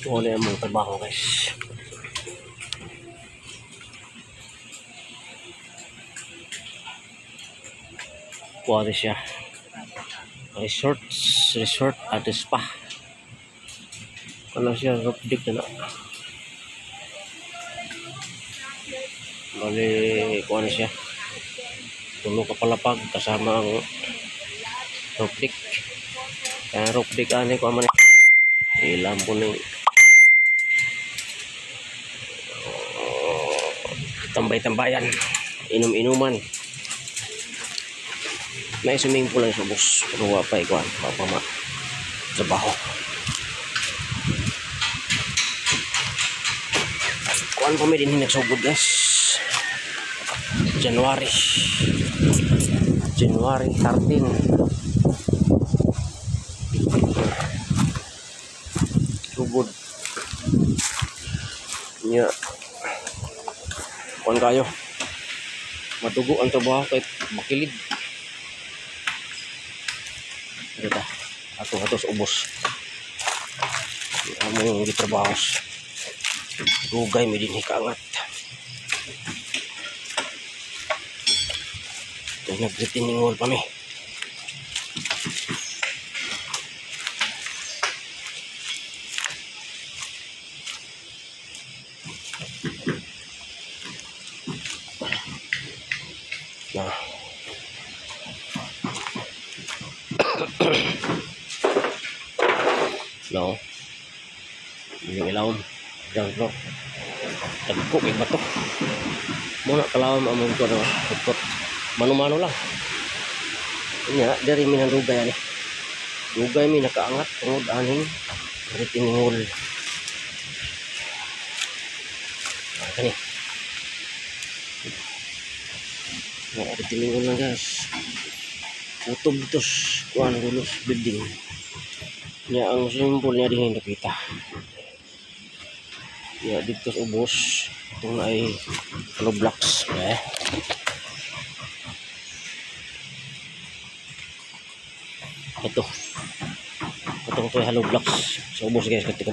Wala yung mga trabaho guys. Kuwari siya. Resort at spa. Ano siya, roof deck na. Bali, kuwari siya. Tulong ka palapag kasama ang roof deck. Kaya roof deck ani ko man. Ilam po ng tambay-tambayan, inom-inuman. May swimming pool lang sa bus. Pero wapay ko mapama trabaho. Kuan pa may din nagsugod guys. January 13. Sugod. Nya. Kuan kayo. Madugo ang trabaho kahit makilid. Ito atos ubos. Among gitrabaho. Rugay mi din hikaangat. Ito nag-retaining pa mi. Nah. No. Yung ilawom. Ground floor. Tagkuk iba to. Muna kalawam among ko na ikot. Mano-mano lang. Nya dari mi nang rugay ani. Rugay mi nakaangat tungod aning retaining wall. Kani. Retaining wall lang guys. Utob tos kuan gulos building. Nya ang simbol niya din nakita. Ya dito sa ubos itong ay hollow blocks ito itong to hollow blocks sa ubos guys katika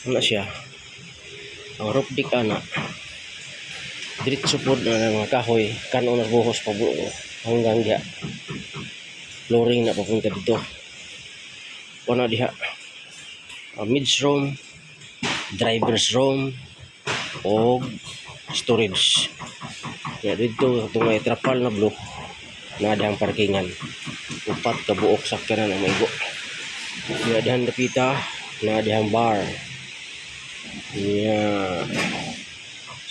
ano siya ang roof deck ana diretso pod na mga kahoy kanon na buhos pabuo hanggang diha flooring na papunta dito. Wala diha. Mids room, driver's room, o storage. Ya dito itong may trapal na blue na dihang parkingan. Upat ka buok sakyanan ang maigo. Ya dihang napita na dihang bar. Ya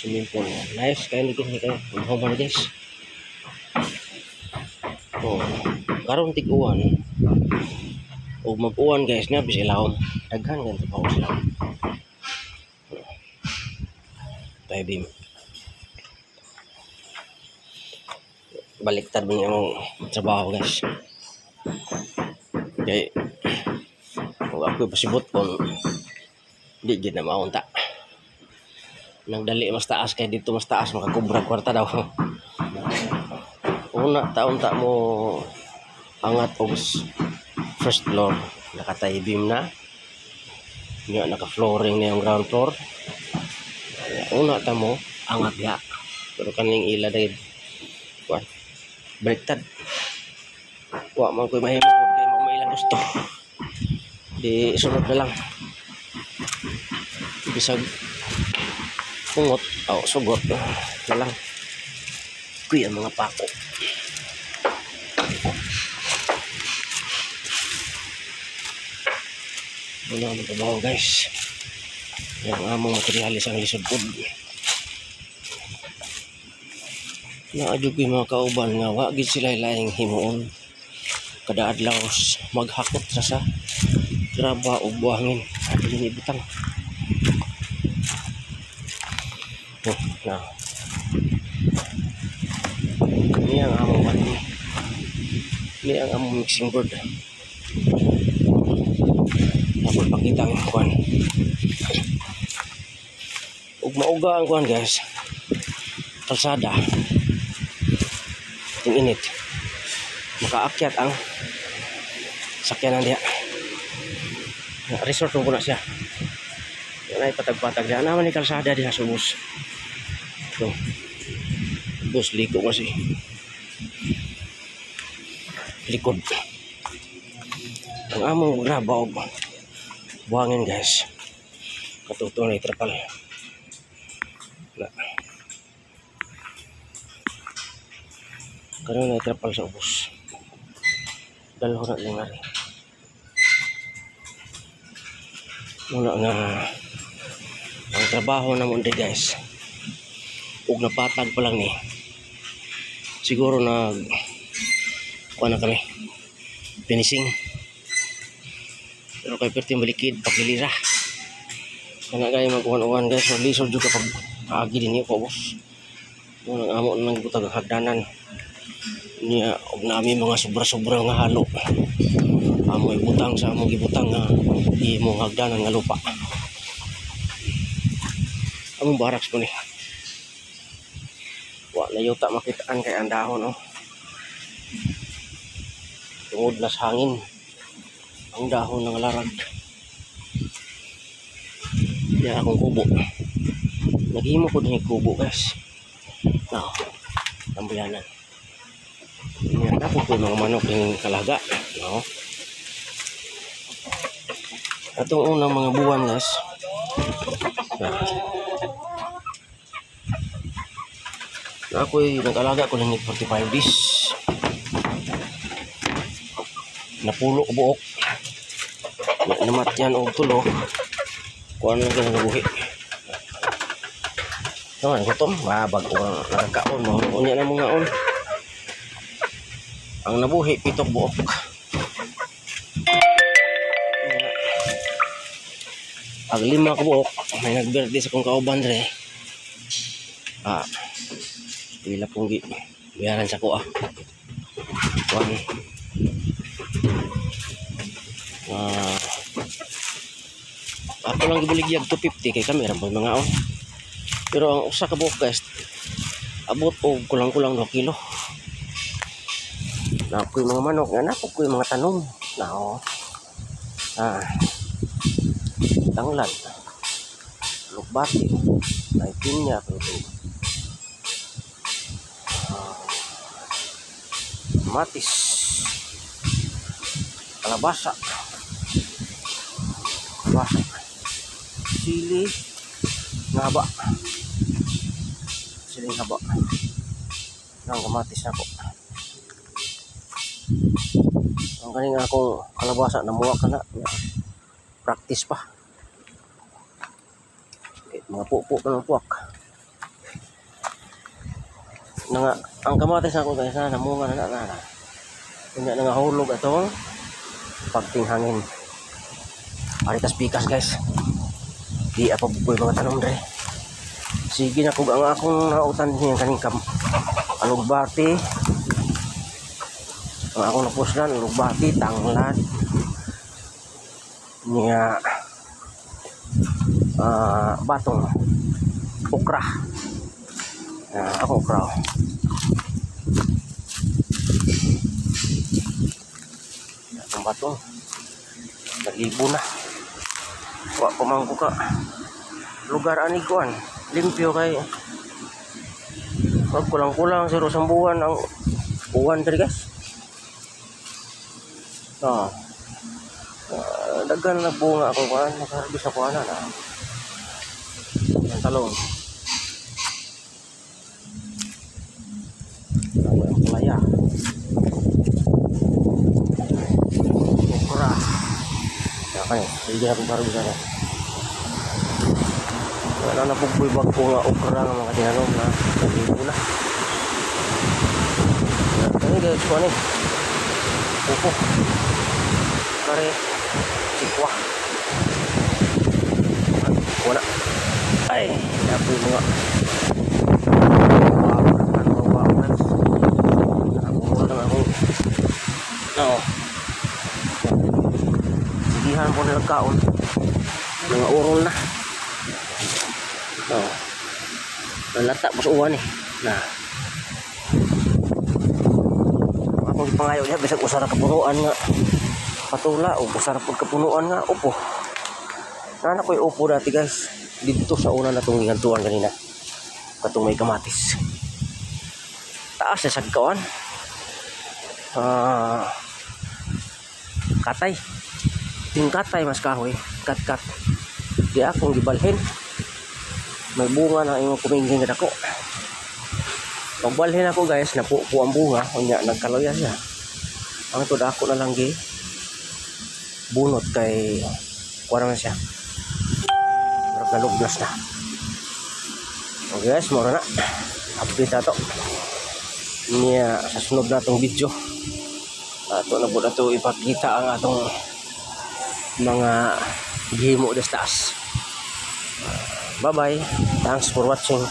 swimming pool. Nice kayo dito kayo. Mahal guys. Oh. Karon tig-uwan o mag-uwan guys na bis ilawom daghan ganito pa sila tayo beam baliktad mo yung trabaho guys kaya kung ako pasibot kung di gid na maunta nang dali mas taas kaya dito mas taas makakubra kwarta daw una taon ta mo angat og first floor nakatay beam na nga naka flooring na yung ground floor una ta mo angat ya pero kaning ila dahil baliktad wa man koy mahimo kay mo may ilang gusto di sunod na lang bisag pungot o sugot na lang kuya mga pako. Wala ang trabaho guys. Yung among materialis ang lisod po. Naadyo ko yung mga kauban nga wagid sila laing himuon. Kada adlaw maghakot sa trabaho o buhangin. Adi din ibutang. Na. Ini ang among pati. Ini ang among mixing board. Dapat pakita ang kuan. Ug mauga ang kuan guys. Kalsada. Yung init. makaakyat ang sakyanan diha. Resort mo na siya. Yan ay patag-patag diha. Naman ni kalsada diha sa bus. So, bus liko kasi. Likod. Ang among grabaw. Buhangin guys. Katuto na itrapal. Karon na itrapal sa bus. Dalawa na lang ari. Muna nga ang trabaho na mundi guys. Ug napatag pa lang ni. Siguro na kuha na kami. Finishing. Pero kay perti malikid pagilira. Kana gay magkuhan-uhan guys, so lisod jud kapag agi dinhi ko boss. Mo nang amo nang butag hagdanan. Niya og nami mga sobra-sobra nga halo. Amo ibutang sa among gibutang nga imong hagdanan nga lupa. Among baraks po ni. Wa na yuta makitaan kay ang dahon oh. Tungod na sa hangin. Ang dahon ng larag. Ya akong kubo. Naghimo ko din kubo guys. Now, tambayanan. Yan ako po mga manok yung kalaga. No? Atong unang mga buwan guys. Na ako'y nag-alaga ko lang 45 days. Napulo ko buok. Namat yan o tulo. Kuha na lang nabuhi. Naman, gutom. Babag ko nakakaon. Unya na mga on. Ang nabuhi, pitok buok. Pag 5 ka buok, may nagberde sa kong kauban re. Pila pong bayaran sa ko ako lang gibuligyag 250 kay kami ra mga on. Pero ang usa ka buok guys abot og kulang-kulang 2 kilo. Na ako'y mga manok nga napog ko'y mga tanom na tanglad lukbati ay pinya matis kalabasa sili ngaba siling haba ng kamatis ako. Ang kaning akong kalabasa namuha ka na practice pa. Mga pupo ka ng puwak na nga, ang kamatis ako guys na namunga na kunya na nga hulog atong pagtinghangin aritas pikas guys di apa bukoy mga tanong dre. Sige na kung ang akong nautan niya kaning alugbati ang akong napuslan alugbati tanglad niya batong okra ako okra ang batong nalibo na wa pamangko ka lugar ani kuan limpyo kay pag kulang-kulang 0 sa buwan ang uwan diri guys. Daghan na bunga ako kuan nakarbis ako ana na ang talong ang palaya okra kaya hindi na akong karbis ana wala na pugboy bag ko nga okra nga mga tinanom na libo na ini guys kuan eh pupo kare sikwa wala ay dapat mga sigihan po nila kaon mga urol na nalata pa sa uwan eh na akong mangayo niya bisag usa ra ka punuan nga patula o usa ra pud ka punuan nga upo. Nana ko'y upo dati guys dito sa una natong gigantuan kanina. Katong may kamatis. Taas sa sagkawan. Katay. Ting katay mas kahoy. Kat-kat. Di akong gibalhin. May bunga na imong kumingking nga dako. Pagbalhin ako guys, napupo ang bunga, unya nagkaloya siya. Ang to dako na lang gi bunot kay kuha na siya. Pero galuglas na. Okay guys, mura na. Update na to. Niya sa sunod na itong video. Ato na po na ito ipakita ang atong mga gihimo des taas. Bye bye. Thanks for watching.